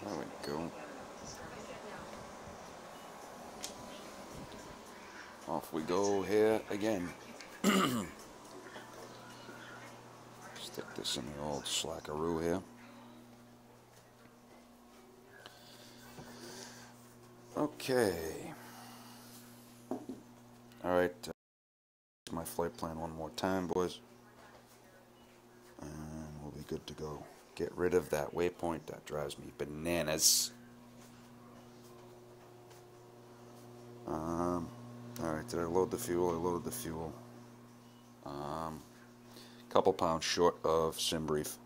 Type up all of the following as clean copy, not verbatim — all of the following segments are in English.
There we go. Off we go here again. Stick this in the old slackaroo here. Okay. Alright. My flight plan one more time, boys. And we'll be good to go. Get rid of that waypoint. That drives me bananas. Alright, did I load the fuel? I loaded the fuel. Couple pounds short of sim brief.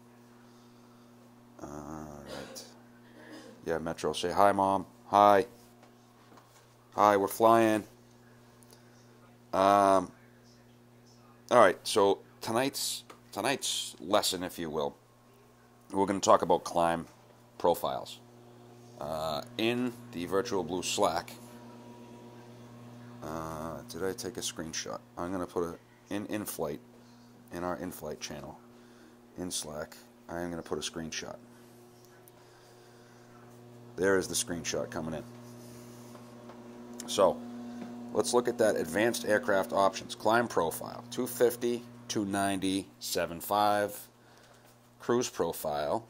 Alright. Yeah, Metro, say hi, Mom. Hi. Hi, we're flying. Alright, so tonight's lesson, if you will, we're going to talk about climb profiles. In the virtualBlue Slack, did I take a screenshot? I'm going to put it in flight, in our in-flight channel, in Slack. I am going to put a screenshot. There is the screenshot coming in. So, let's look at that advanced aircraft options. Climb profile, 250, 290, 7.5. Cruise profile,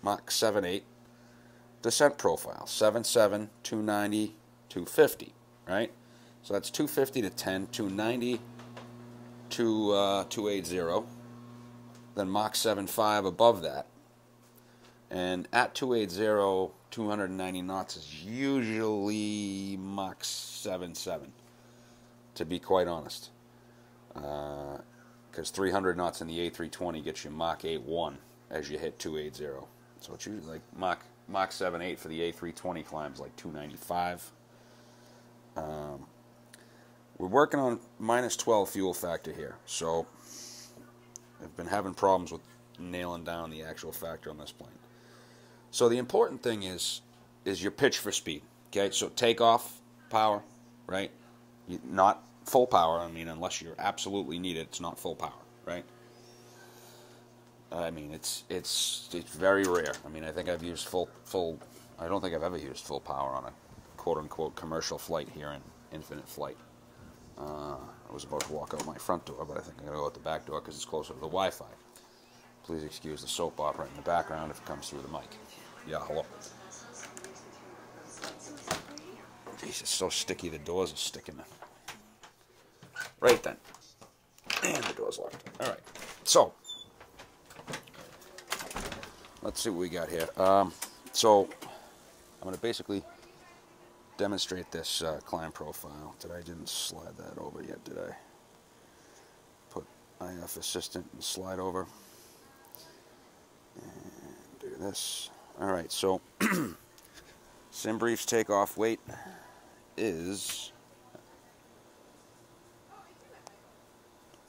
Mach 7.8. Descent profile, 7.7, 290, 250, right? So that's 250 to 10, 290 to 280. Then Mach 7.5 above that. And at 280, 290 knots is usually Mach 7.7, to be quite honest. Because 300 knots in the A320 gets you Mach 8.1 as you hit 280. So it's usually like Mach 7.8 for the A320 climbs, like 295. We're working on minus 12 fuel factor here. So I've been having problems with nailing down the actual factor on this plane. So the important thing is your pitch for speed. Okay, so takeoff power, right? Not full power. I mean, unless you absolutely need it, it's not full power, right? I mean, it's very rare. I mean, I think I've used full. I don't think I've ever used full power on a quote unquote commercial flight here in Infinite Flight. I was about to walk out my front door, but I think I'm gonna go out the back door because it's closer to the Wi-Fi. Please excuse the soap opera in the background if it comes through the mic. Yeah, hello. Jeez, it's so sticky. The doors are sticking. Right then. And the door's locked. All right. So, let's see what we got here. So, I'm going to basically demonstrate this climb profile. I didn't slide that over yet, did I? Put IF Assistant and slide over. And do this. All right, so sim brief's takeoff weight is...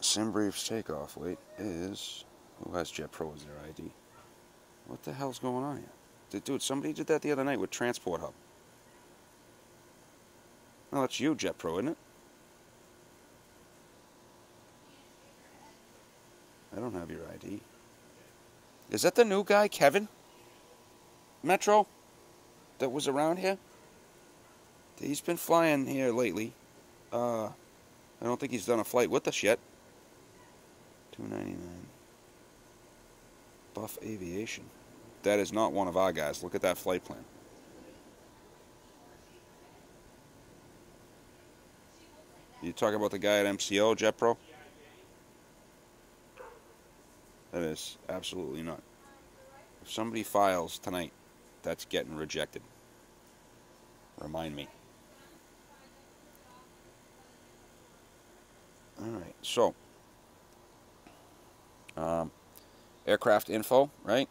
Sim brief's takeoff weight is... Who has JetPro as their ID? What the hell's going on here? Dude, somebody did that the other night with Transport Hub. No, that's you, JetPro, isn't it? I don't have your ID. Is that the new guy, Kevin? Metro? That was around here? He's been flying here lately. I don't think he's done a flight with us yet. $299. Buff Aviation. That is not one of our guys. Look at that flight plan. You talking about the guy at MCO, JetPro? That is absolutely not. If somebody files tonight, that's getting rejected. Remind me. Alright, so aircraft info, right?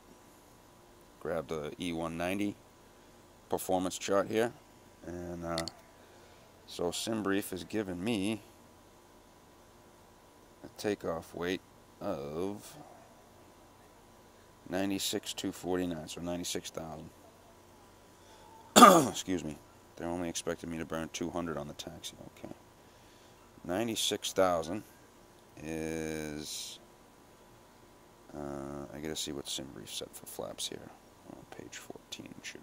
Grab the E190 performance chart here, and so SimBrief is giving me a takeoff weight of 96,249, so 96,000. Excuse me. They're only expecting me to burn 200 on the taxi. Okay. 96,000 is... I gotta see what SimBrief said for flaps here. On page 14 chart.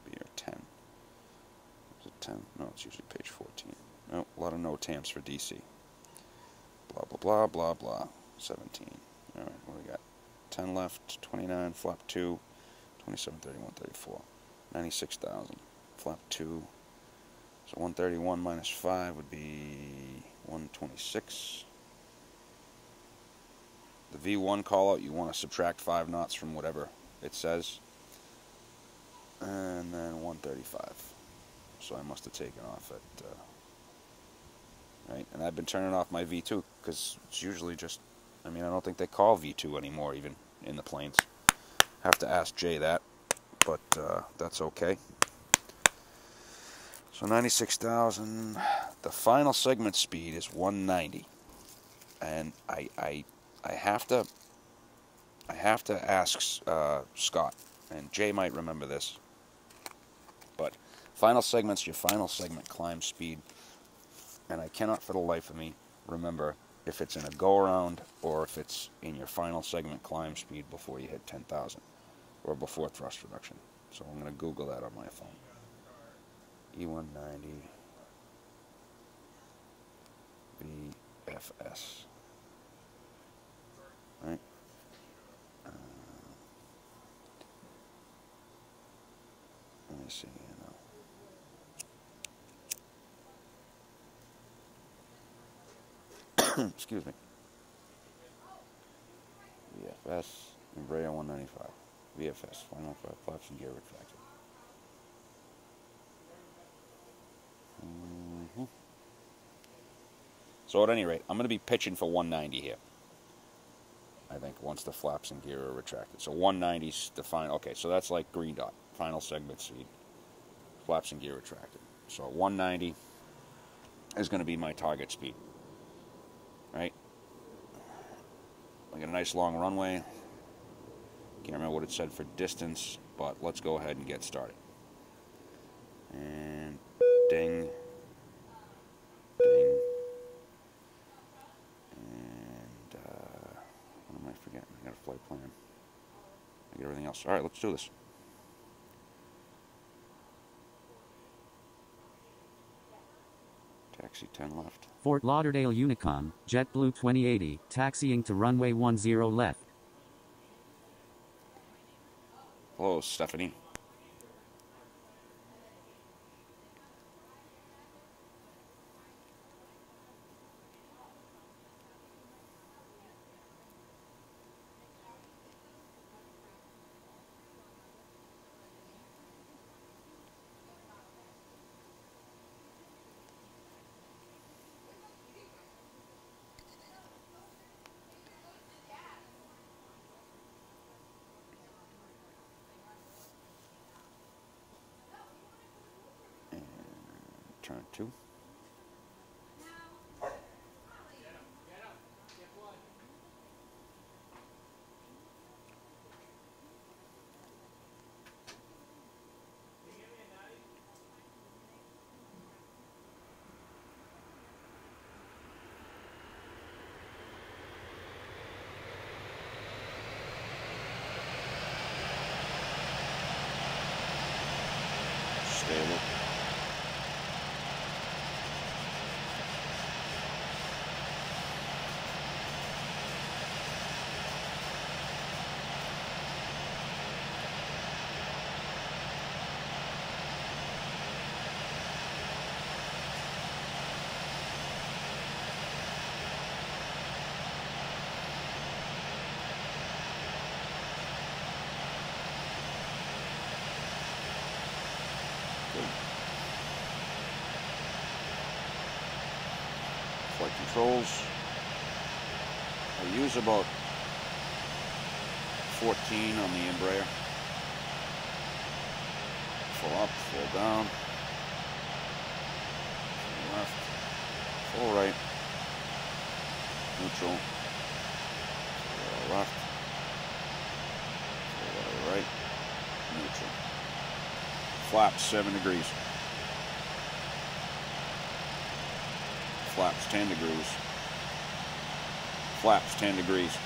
10. No, it's usually page 14. No, a lot of no TAMs for DC. Blah, blah, blah, blah, blah. 17. Alright, what do we got? 10 left, 29, flap 2, 27, 31, 34. 96,000. Flap 2. So 131 minus 5 would be 126. The V1 callout, you want to subtract 5 knots from whatever it says. And then 135. So I must have taken off at... right, and I've been turning off my V2 because it's usually just... I mean, I don't think they call V2 anymore, even in the planes. Have to ask Jay that, but that's okay. So 96,000. The final segment speed is 190, and I have to ask Scott, and Jay might remember this, but final segment's your final segment climb speed, and I cannot for the life of me remember if it's in a go-around or if it's in your final segment climb speed before you hit 10,000 or before thrust reduction. So I'm going to Google that on my phone. E190 VFS. Right? Let me see. Excuse me. VFS, Embraer 195. VFS, final flaps and gear retracted. So at any rate, I'm going to be pitching for 190 here. I think once the flaps and gear are retracted. So 190's the final. Okay, so that's like green dot. Final segment speed. Flaps and gear retracted. So 190 is going to be my target speed. Right? I got a nice long runway. Can't remember what it said for distance, but let's go ahead and get started. And ding. Ding. And what am I forgetting? I got a flight plan. I got everything else. Alright, let's do this. Taxi 10 left. Fort Lauderdale Unicom, JetBlue 2080, taxiing to runway 10 left. Hello, Stephanie. Turn 2. Stable. Flight controls. I use about 14 on the Embraer. Full up, full down. Full left, full right. Neutral. Full left. Full right. Neutral. Flaps 7 degrees. Flaps 10 degrees. Flaps 10 degrees.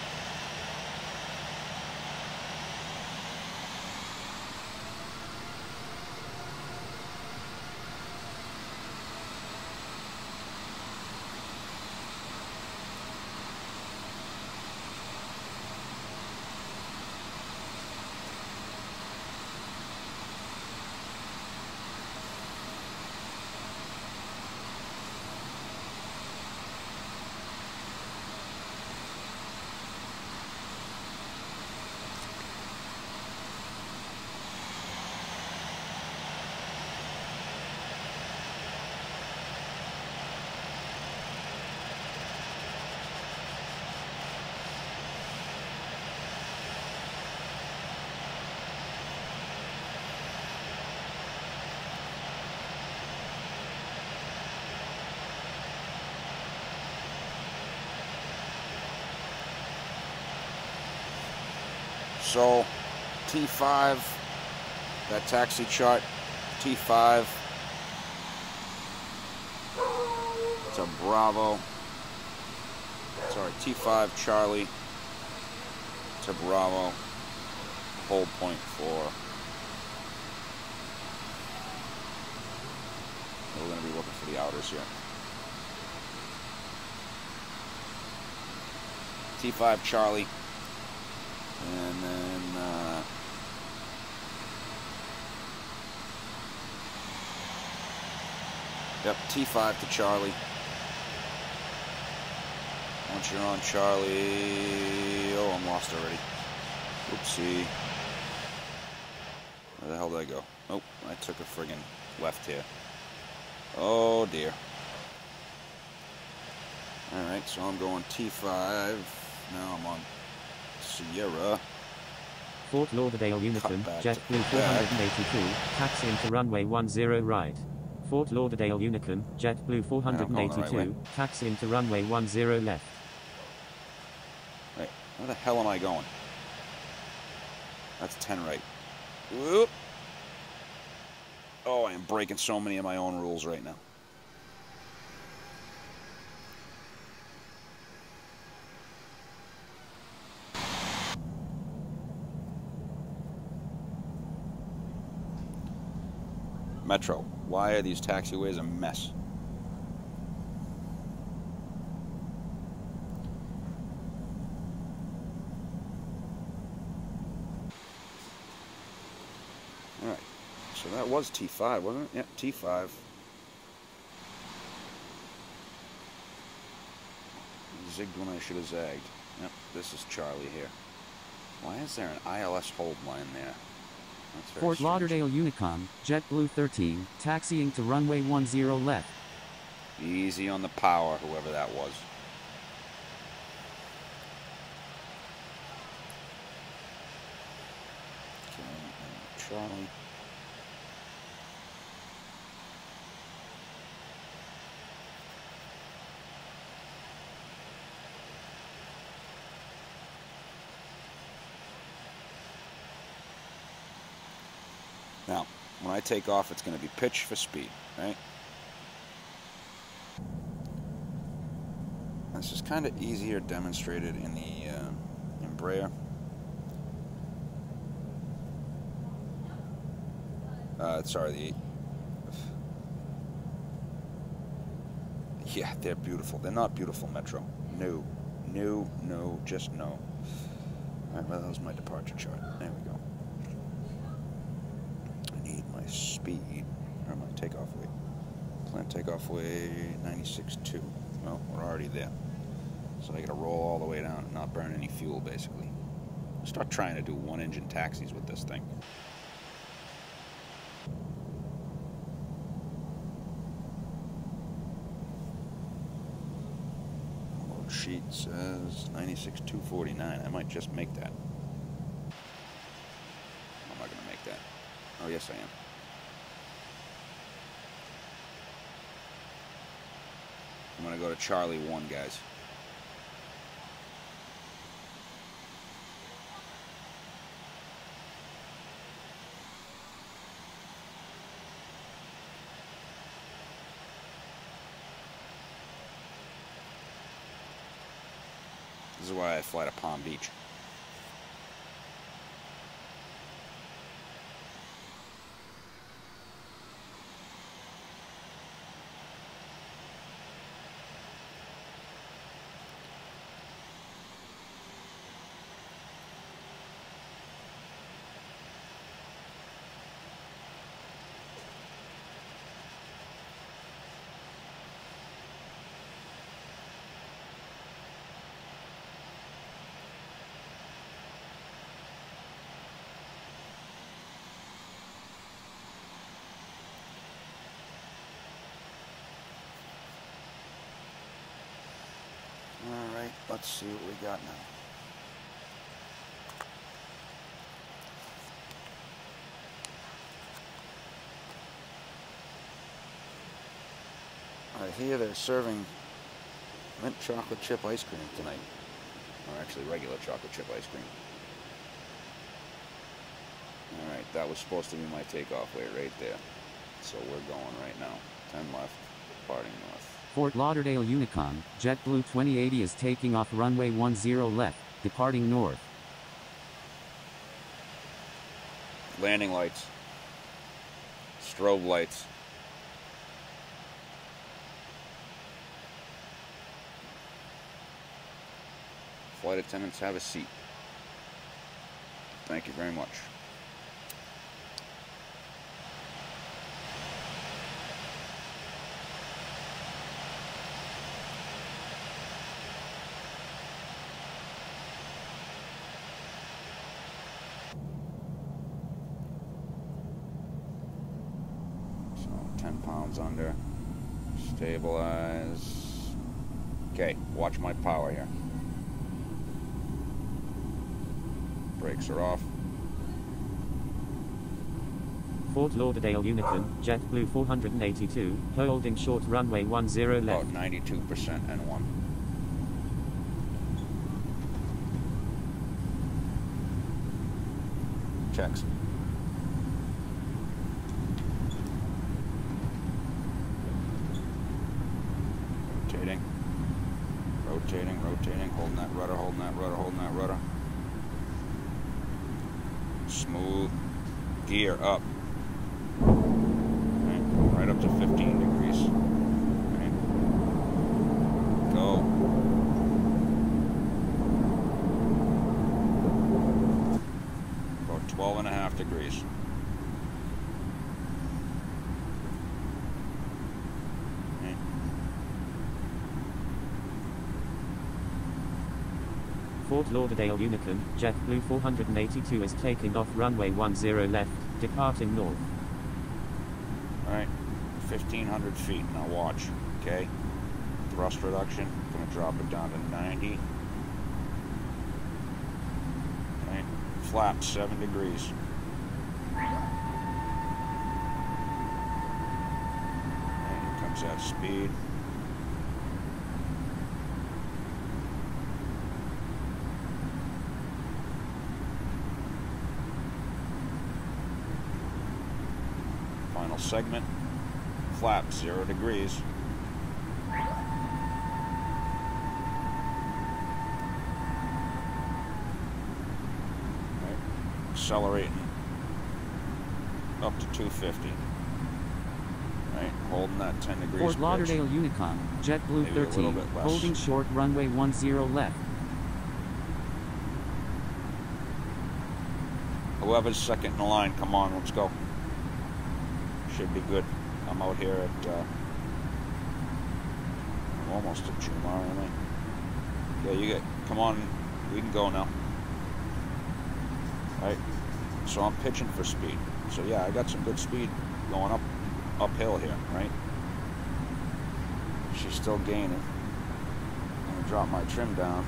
So T5, that taxi chart, T5 to Bravo, sorry, T5 Charlie to Bravo, hold point 4. We're going to be looking for the outers here. T5 Charlie, and then yep, T5 to Charlie. Once you're on Charlie, oh, I'm lost already. Oopsie. Where the hell did I go? Nope, I took a friggin' left here. Oh dear. Alright, so I'm going T5. Now I'm on Sierra. Fort Lauderdale Uniform, JetBlue 482, taxi into runway 10 right. Fort Lauderdale Unicorn, JetBlue 482, taxi into runway 10 left. Wait, where the hell am I going? That's 10 right. Whoop. Oh, I am breaking so many of my own rules right now. Metro, why are these taxiways a mess? Alright, so that was T5, wasn't it? Yep, T5. Zigged when I should have zagged. Yep, this is Charlie here. Why is there an ILS hold line there? Fort Lauderdale Unicom, JetBlue 13, taxiing to runway 10 left. Easy on the power, whoever that was. Okay, Charlie. Now, when I take off, it's going to be pitch for speed, right? This is kind of easier demonstrated in the Embraer. Sorry, yeah, they're beautiful. They're not beautiful, Metro. No, no, no, just no. All right, well, that was my departure chart. There we go. Speed, or my takeoff weight. Planned takeoff weight 96.2. Well, we're already there. So I gotta roll all the way down and not burn any fuel, basically. Start trying to do one-engine taxis with this thing. Load sheet says 96.249. I might just make that. I'm not gonna make that. Oh, yes, I am. I'm going to go to Charlie 1, guys. This is why I fly to Palm Beach. Alright, let's see what we got now. I hear they're serving mint chocolate chip ice cream tonight. Or actually regular chocolate chip ice cream. that was supposed to be my takeoff weight right there. So we're going right now. 10 left, departing north. Fort Lauderdale Unicom, JetBlue 2080 is taking off runway 10 left, departing north. Landing lights. Strobe lights. Flight attendants, have a seat. Thank you very much. So 10 pounds under. Stabilize. Okay, watch my power here. Brakes are off. Fort Lauderdale Unicom, JetBlue 482, holding short runway 10 left. About 92% N1. Checks. Rotating. Rotating, rotating, holding that rudder, holding that rudder, holding that rudder. Smooth. Gear up. Right up to 15 degrees. Right. Go. About 12.5 degrees. Okay. Fort Lauderdale Unicom, JetBlue 482 is taking off runway 10 left, departing north. Alright, 1,500 feet. Now watch, okay? Thrust reduction, gonna drop it down to 90. Alright, flap 7 degrees. Alright, here comes that speed. Final segment, flap 0 degrees. Right. Accelerating up to 250. Right, holding that 10 degrees. Fort Lauderdale Unicom, JetBlue 13, holding short runway 10 left. Whoever's second in the line, come on, let's go. Should be good. I'm out here at I'm almost at Jumar, am I? Yeah, you get. Come on, we can go now. Right. So I'm pitching for speed. So yeah, I got some good speed going uphill here, right? She's still gaining. I'm gonna drop my trim down.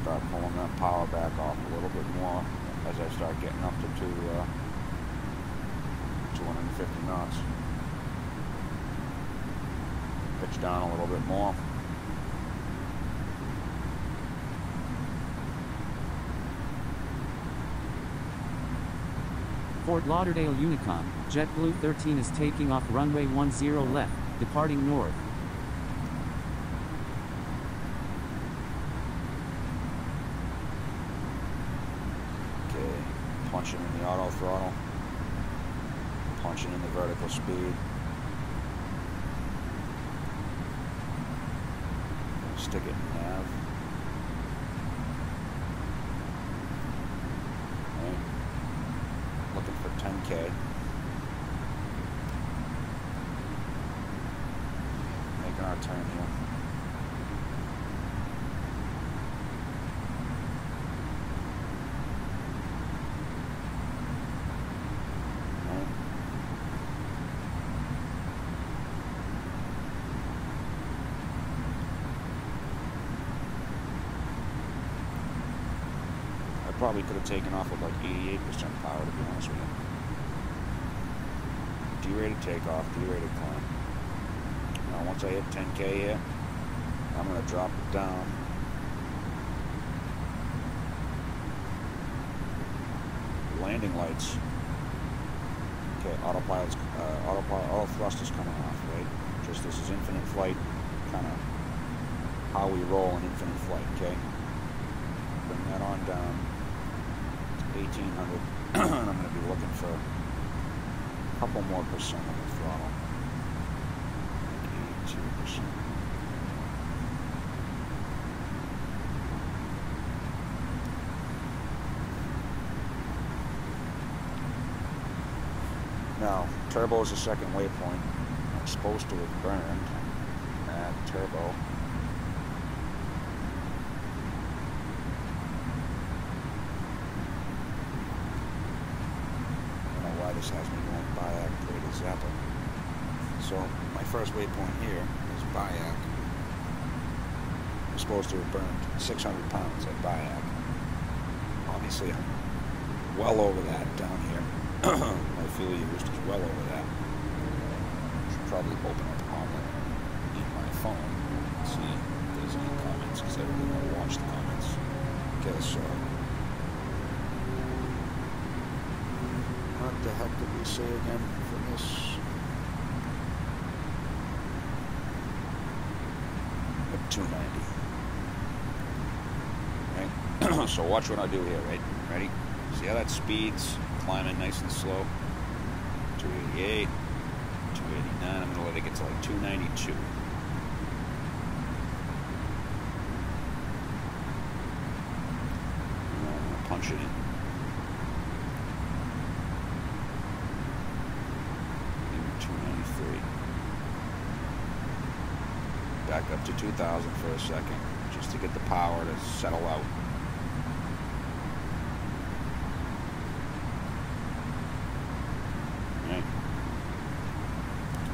Start pulling that power back off a little bit more as I start getting up to 250 knots. Pitch down a little bit more. Fort Lauderdale Unicom, JetBlue 13 is taking off runway 10 left, departing north. Punching in the auto throttle, punching in the vertical speed, stick it in nav. Okay. Looking for 10K. Making our turn here. Probably could have taken off with like 88% power, to be honest with you. D-rated takeoff, D-rated climb. Now once I hit 10K here, I'm going to drop it down. Landing lights. Okay, autopilot's, auto thrust is coming off, right? Just this is infinite flight, kind of how we roll in infinite flight, okay? Bring that on down to 1800, and I'm going to be looking for a couple more percent on the throttle. 82%. Now, turbo is the second waypoint. I'm supposed to have burned at turbo. I don't know why this has me going Bayak, Cradle Zappa. So, my first waypoint here is Bayak. I'm supposed to have burned 600 pounds at Bayak. Obviously, I'm well over that down here. My fuel used is well over that. Should probably open up Omelet in my phone and see if there's any comments, because I really want to watch the comments. Okay, so what the heck did we say again for this? At 290. Right? So watch what I do here, right? Ready? See how that speeds? Climbing nice and slow. 288, 289. I'm going to let it get to like 292. And I'm going to punch it in. Maybe 293. Back up to 2000 for a second, just to get the power to settle out.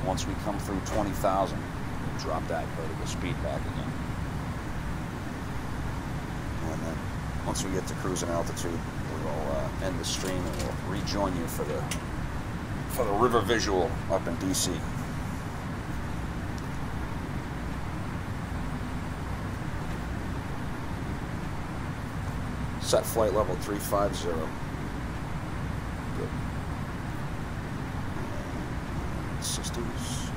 Once we come through 20,000, we'll drop that vertical speed back again. And then once we get to cruising altitude, we'll end the stream and we'll rejoin you for the river visual up in DC. Set flight level 350. Good. 60s.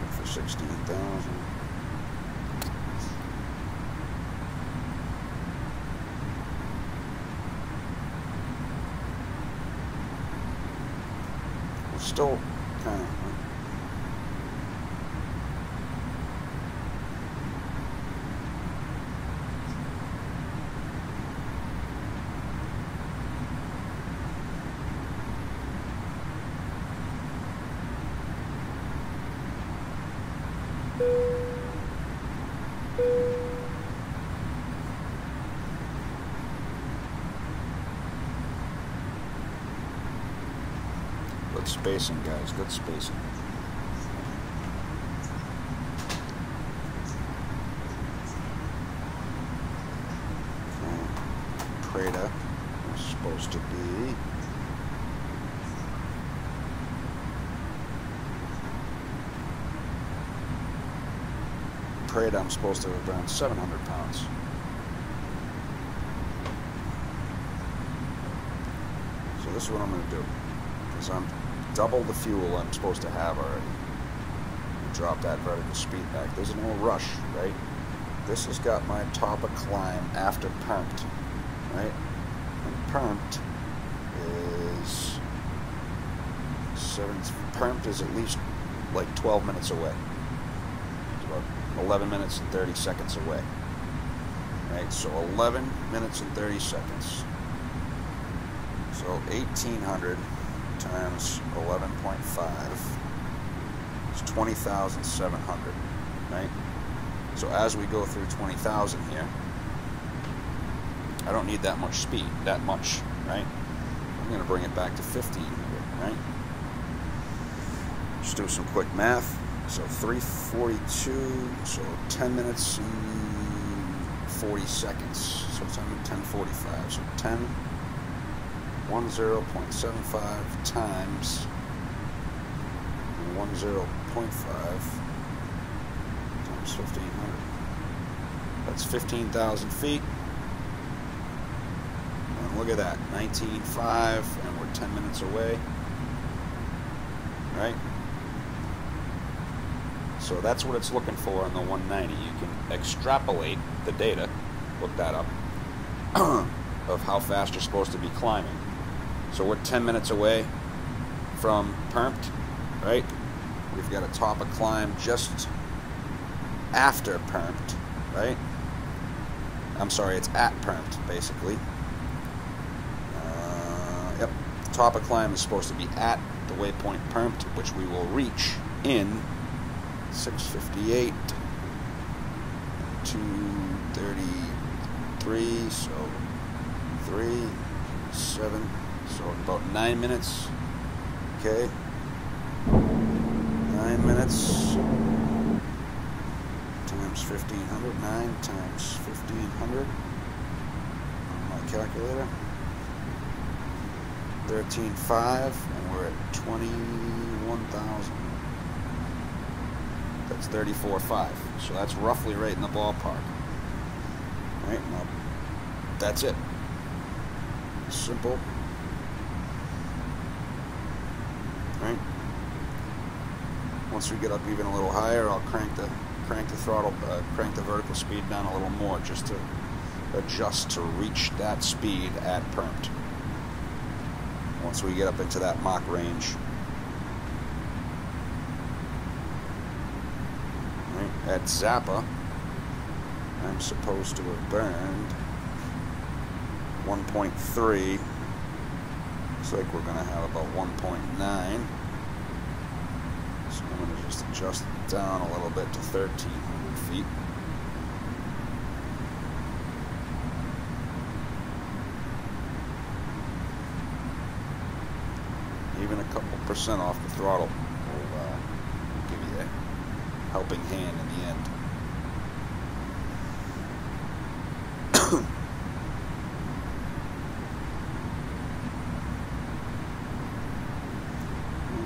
Good for 16,000. It's still kind of. Good spacing, guys. Good spacing. Prada is supposed to be. Prada, I'm supposed to have burned 700 pounds. So this is what I'm going to do. Because I'm double the fuel I'm supposed to have already. Drop that vertical speed back. There's no rush, right? This has got my top of climb after permed, right? And permed is permed is at least like 12 minutes away. It's about 11 minutes and 30 seconds away. Right? So 11 minutes and 30 seconds. So 1800 times 11.5 is 20,700, right? So as we go through 20,000 here, I don't need that much speed, right? I'm going to bring it back to 1,500, right? Just do some quick math. So 342, so 10 minutes and 40 seconds. So it's on 1045. So 10.75 times 10.5 times 1,500. That's 15,000 feet. And look at that, 19.5, and we're 10 minutes away. Right? So that's what it's looking for on the 190. You can extrapolate the data, look that up, of how fast you're supposed to be climbing. So we're 10 minutes away from permped, right? We've got to top a climb just after permped, right? I'm sorry, it's at permped, basically. Yep, top a climb is supposed to be at the waypoint permped, which we will reach in 6:58, 2:33, so 3, 7, so about 9 minutes. Okay, 9 minutes times 1,500, 9 times 1,500 on my calculator. 13.5, and we're at 21,000. That's 34.5. So that's roughly right in the ballpark. Right, now that's it. Simple. Right. Once we get up even a little higher, I'll crank the throttle, crank the vertical speed down a little more, just to adjust to reach that speed at permped. Once we get up into that Mach range. Right. At Zappa, I'm supposed to have burned 1.3. Looks like we're going to have about 1.9. So I'm going to just adjust it down a little bit to 1,300 feet. Even a couple percent off the throttle will give you a helping hand in the end.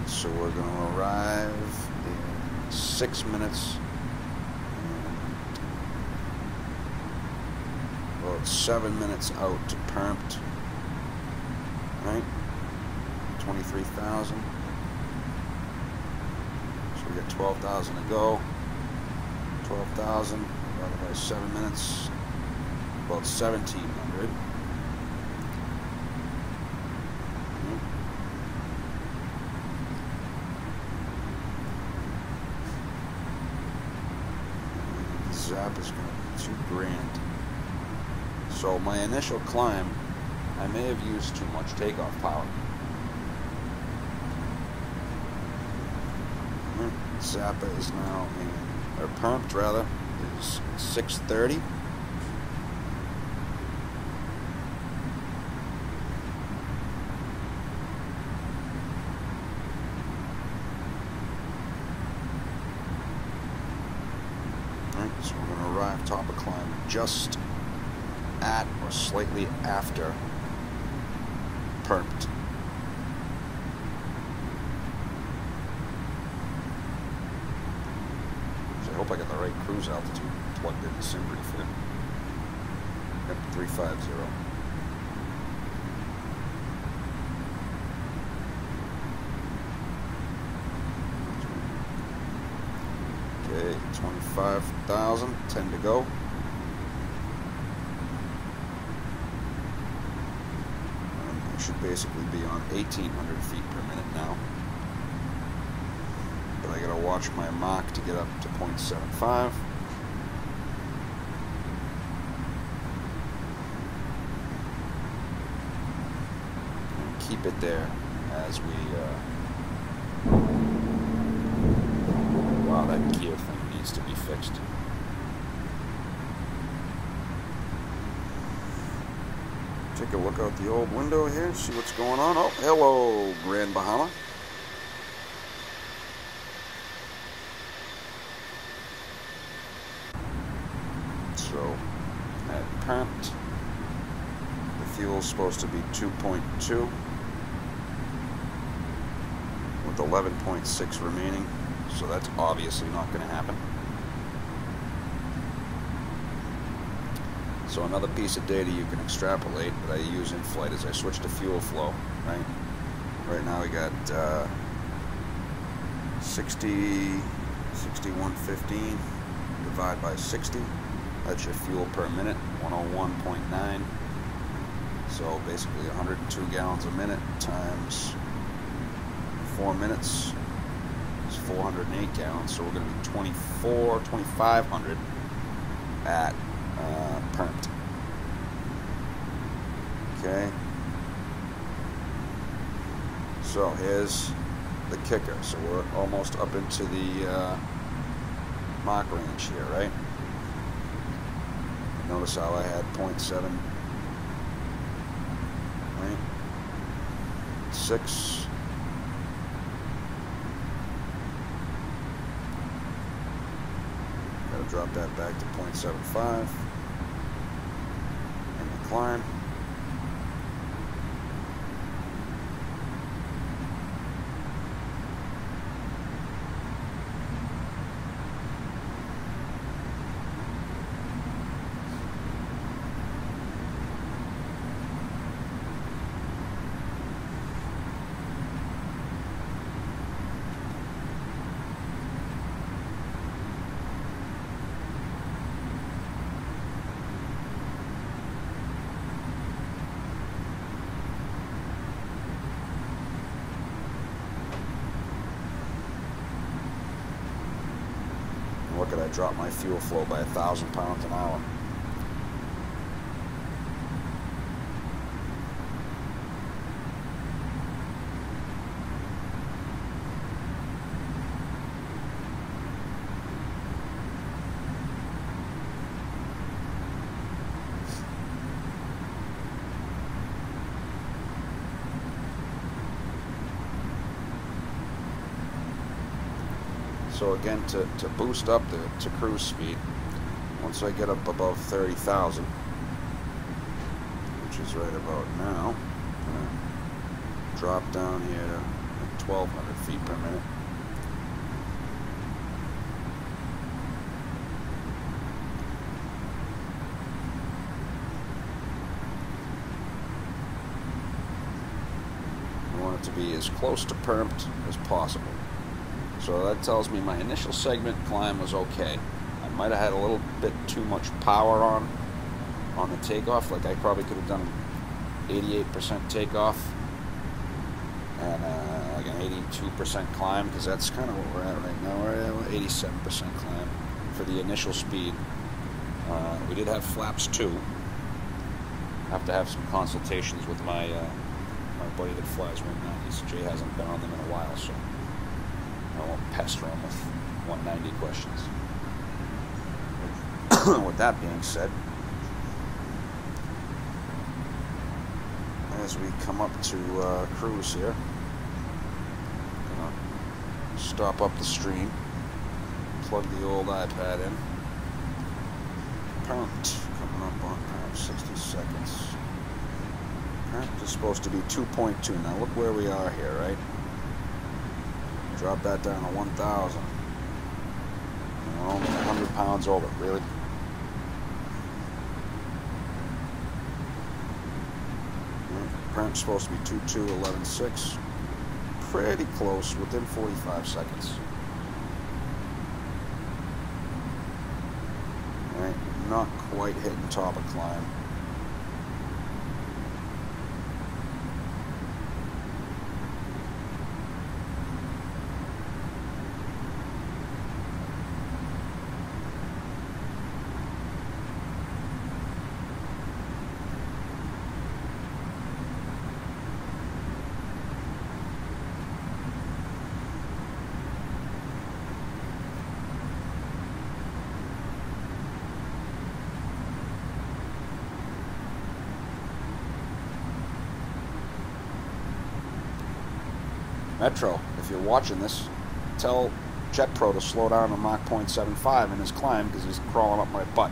So we're going to arrive in 6 minutes and about 7 minutes out to permped. Right? 23,000. So we got 12,000 to go. 12,000 divided by 7 minutes, about 1,700. Zap is going to be $2,000. So my initial climb, I may have used too much takeoff power. Zappa is now in, or permped rather, is 6:30. Alright, so we're going to arrive top of climb just at or slightly after permped. I hope I got the right cruise altitude plugged in the sim brief. Yep, 350. Okay, 25,000, 10 to go. And I should basically be on 1,800 feet per minute now. But I gotta watch my Mach to get up to 0.75. And keep it there as we wow, that gear thing needs to be fixed. Take a look out the old window here, see what's going on. Oh, hello, Grand Bahama. So, at permped, Fuel's supposed to be 2.2 with 11.6 remaining, so that's obviously not going to happen. So another piece of data you can extrapolate that I use in flight is I switch to fuel flow, right? Right now we got 6115 divide by 60. That's your fuel per minute, 101.9. So basically 102 gallons a minute times 4 minutes is 408 gallons. So we're going to be 2,500 at permed. Okay. So here's the kicker. So we're almost up into the Mach range here, right? Notice how I had 0.7, right? 6. Gotta drop that back to 0.75 and the climb. Look at, I dropped my fuel flow by 1,000 pounds an hour. So again, to boost up to cruise speed, once I get up above 30,000, which is right about now, I'm going to drop down here to like 1,200 feet per minute. I want it to be as close to permed as possible. So that tells me my initial segment climb was okay. I might have had a little bit too much power on the takeoff. Like I probably could have done 88% takeoff and like an 82% climb, because that's kind of what we're at right now. We're at 87% climb for the initial speed. We did have flaps too. I have to have some consultations with my my buddy that flies 190s. Jay hasn't been on them in a while, so I won't pester him with 190 questions. With that being said, as we come up to cruise here, gonna stop up the stream, plug the old iPad in. Current coming up on 60 seconds. Current is supposed to be 2.2. Now look where we are here, right? Drop that down to 1,000. Only 100 pounds over, really. Current's supposed to be 2.2, 11.6. Pretty close, within 45 seconds. Right, not quite hitting top of climb. Metro, if you're watching this, tell JetPro to slow down to Mach 0.75 in his climb, because he's crawling up my butt.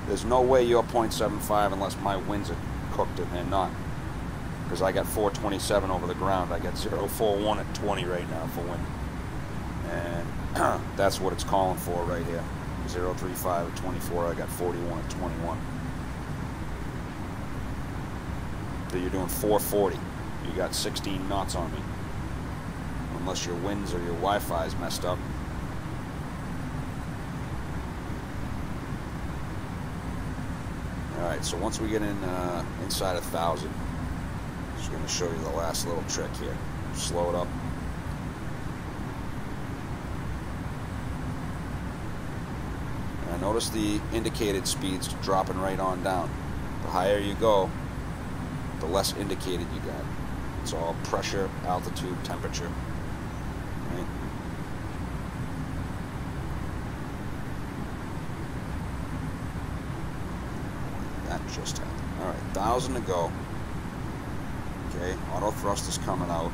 There's no way you're 0.75 unless my winds are cooked and they're not. Because I got 427 over the ground. I got 041 at 20 right now for wind. And that's what it's calling for right here. 035 at 24. I got 41 at 21. So you're doing 440. You got 16 knots on me. Unless your winds or your Wi-Fi is messed up. Alright, so once we get in inside 1,000, I'm just going to show you the last little trick here. Slow it up. Now notice the indicated speeds dropping right on down. The higher you go, the less indicated you got. It's all pressure, altitude, temperature. Right? That just happened. Alright, 1,000 to go. Okay, auto thrust is coming out.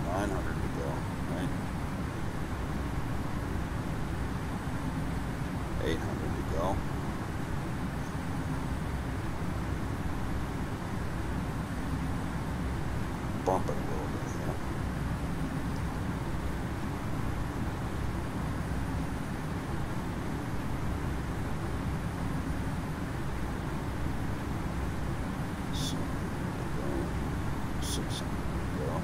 900 to go. Right? 800 to go. Bump it a little bit here. So, 600 to go.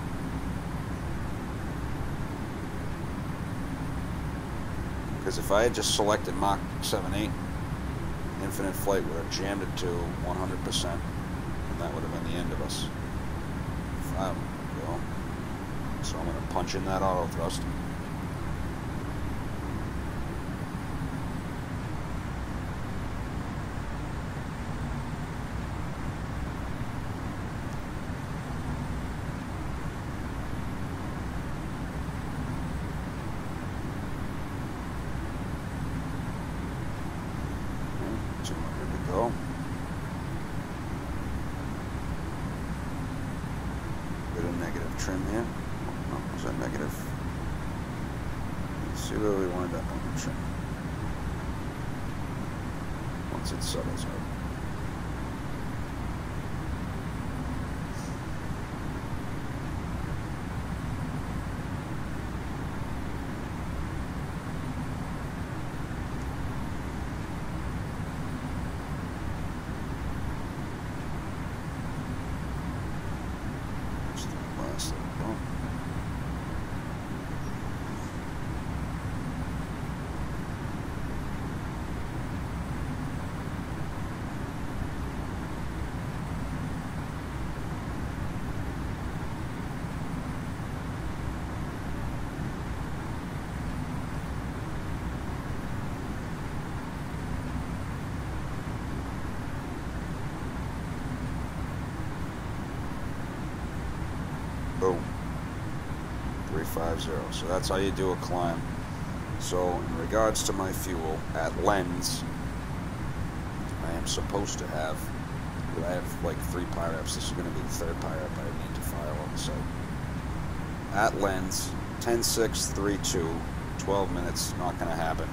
Because if I had just selected Mach 7.8, infinite flight would have jammed it to 100%, and that would have been the end of us. 500 to go. So I'm going to punch in that auto thrust. Go. Bit of negative trim here. Oh, was that negative? Let's see where we wind up on the trim once it settles out. Boom. 350. So that's how you do a climb. So in regards to my fuel, at lens, I am supposed to have, I have like 3 PIREPs. This is going to be the 3rd PIREP I need to file on the site. At lens, 10.6, 3.2, 12 minutes, not going to happen.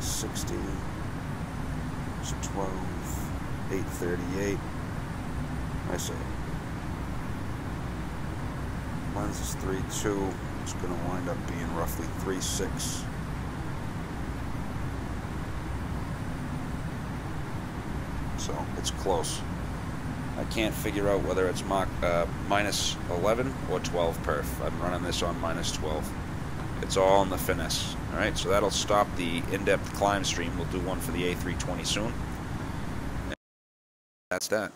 60, so 12, 838, I say, lens is 3.2, it's going to wind up being roughly 3.6. So it's close. I can't figure out whether it's minus 11 or 12 perf. I'm running this on minus 12. It's all in the finesse. Alright, so that'll stop the in-depth climb stream. We'll do one for the A320 soon. And that's that.